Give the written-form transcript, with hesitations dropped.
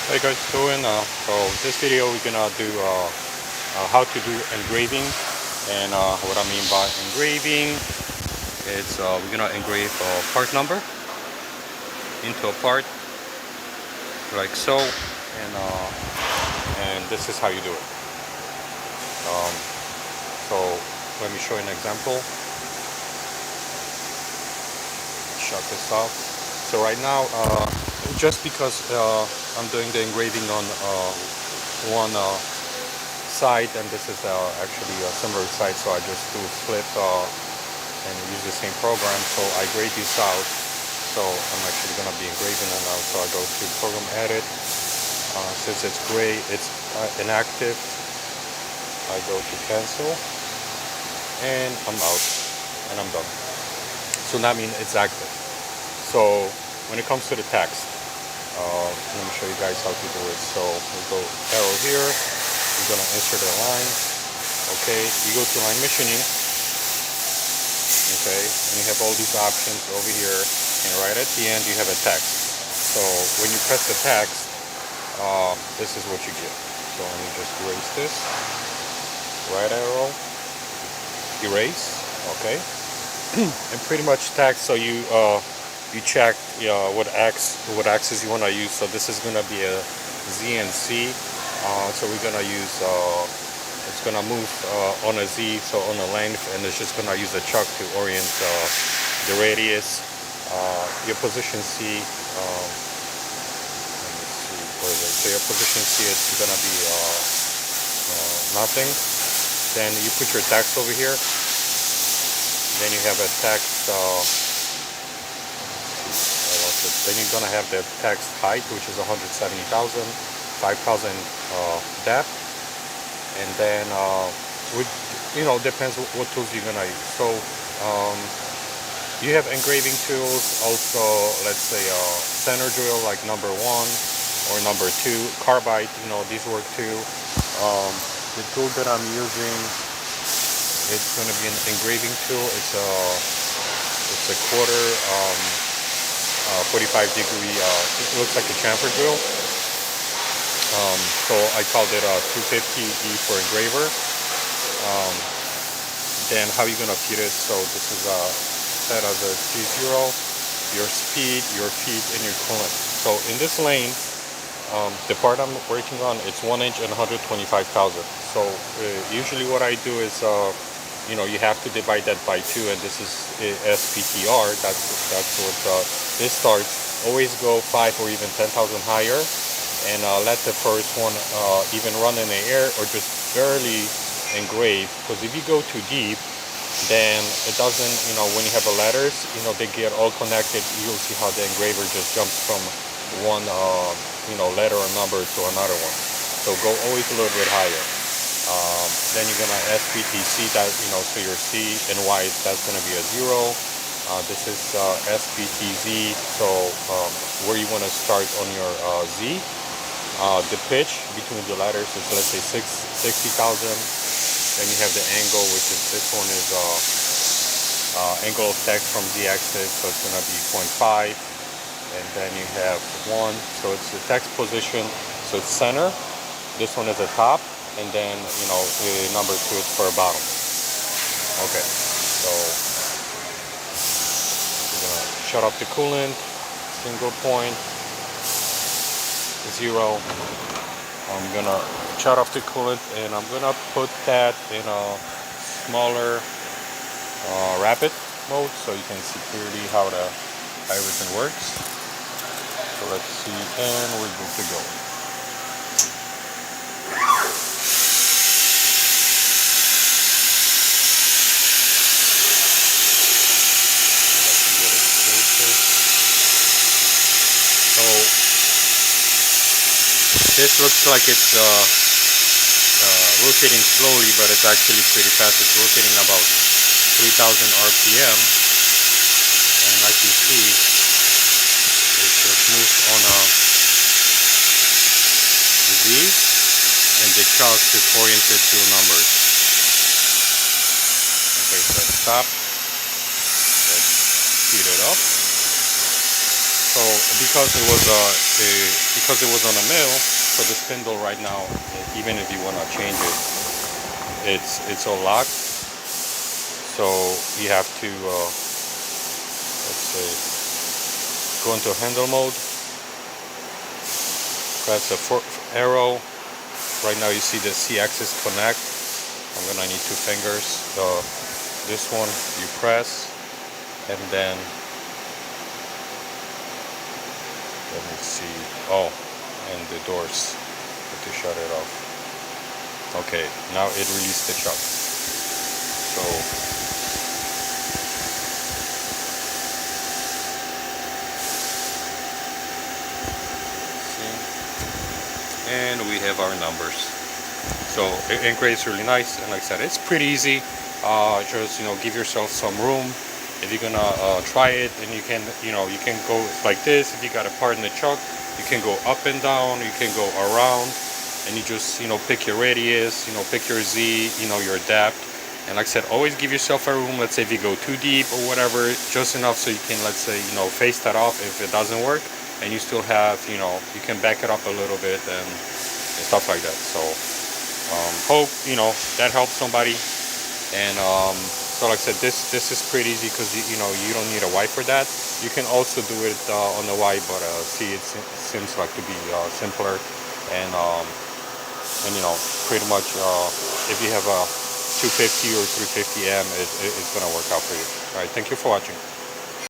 Hey guys, doing? So this video we're gonna do how to do engraving, and what I mean by engraving is we're gonna engrave a part number into a part like so, and this is how you do it. Um, so let me show you an example. Shut this off. So right now, just because I'm doing the engraving on one side, and this is actually a similar side, so I just do flip and use the same program. So I grade this out. So I'm actually going to be engraving it now. So I go to program edit. Since it's gray, it's inactive. I go to cancel, and I'm out, and I'm done. So that means it's active. So when it comes to the text, let me show you guys how to do it. So we go arrow here. We're gonna insert a line. Okay, you go to line machining. Okay, and you have all these options over here, and right at the end you have a text. So when you press the text, this is what you get. So let me just erase this. Right arrow, erase. Okay, and pretty much text. So you check what axis you want to use. So this is going to be a Z and C. So we're going to use it's going to move on a Z, so on a length, and it's just going to use a chuck to orient the radius. Your position C. Let me see, where is it? So your position C is going to be nothing. Then you put your text over here. Then you have a text. Then you're gonna have the text height, which is 170,000, 5,000 depth, and then depends what tools you're gonna use. So you have engraving tools, also let's say center drill like number 1 or number 2, carbide. These work too. The tool that I'm using, it's gonna be an engraving tool. It's a quarter. 45-degree, it looks like a chamfer drill. So I called it 250E for engraver. Then how you're gonna feed it? So this is set as a T0, your speed, your feed, and your coolant. So in this lane, the part I'm working on, it's 1 inch and 125,000. So usually what I do is you have to divide that by 2, and this is SPTR. That's what this starts. Always go 5 or even 10,000 higher, and let the first one even run in the air or just barely engrave. Because if you go too deep, then it doesn't. When you have the letters, they get all connected. You'll see how the engraver just jumps from one letter or number to another one. So go always a little bit higher. Then you're gonna SPTC that, so your C and Y, that's gonna be a 0. This is SPTZ, so where you wanna start on your Z. The pitch between the letters is, let's say, 60,000. Then you have the angle, which is, this one is angle of text from Z axis, so it's gonna be 0.5. And then you have 1, so it's the text position, so it's center. This one is the top. And then, number 2 is for a bottom. Okay, so we're gonna shut off the coolant, single point, 0. I'm gonna shut off the coolant, and I'm gonna put that in a smaller rapid mode, so you can see clearly how everything works. So let's see, and we're good to go. So this looks like it's rotating slowly, but it's actually pretty fast. It's rotating about 3,000 RPM, and like you see, it just moves on a Z, and the chuck is oriented to numbers. Okay, so let's stop. Let's speed it up. So because it was on a mill, so the spindle right now, even if you want to change it, it's all locked. So you have to let's say go into handle mode, press the arrow. Right now you see the C-axis connect. I'm gonna need 2 fingers. This one you press, and then let me see. Oh, and the doors to shut it off. Okay, now it released the chuck. So see, and we have our numbers. So it engraves really nice, and like I said, it's pretty easy. Just give yourself some room. If you're gonna try it, and you can go like this. If you got a part in the chuck, you can go up and down, you can go around, and you just pick your radius, pick your Z, your depth. And like I said, always give yourself a room. Let's say if you go too deep or whatever, just enough so you can, let's say, face that off if it doesn't work, and you still have, you can back it up a little bit and stuff like that. So hope that helps somebody. And so like I said, this is pretty easy because you don't need a wipe for that. You can also do it on the wipe, but see, it seems like to be simpler, and pretty much if you have a 250 or 350 M, it's gonna work out for you. All right, thank you for watching.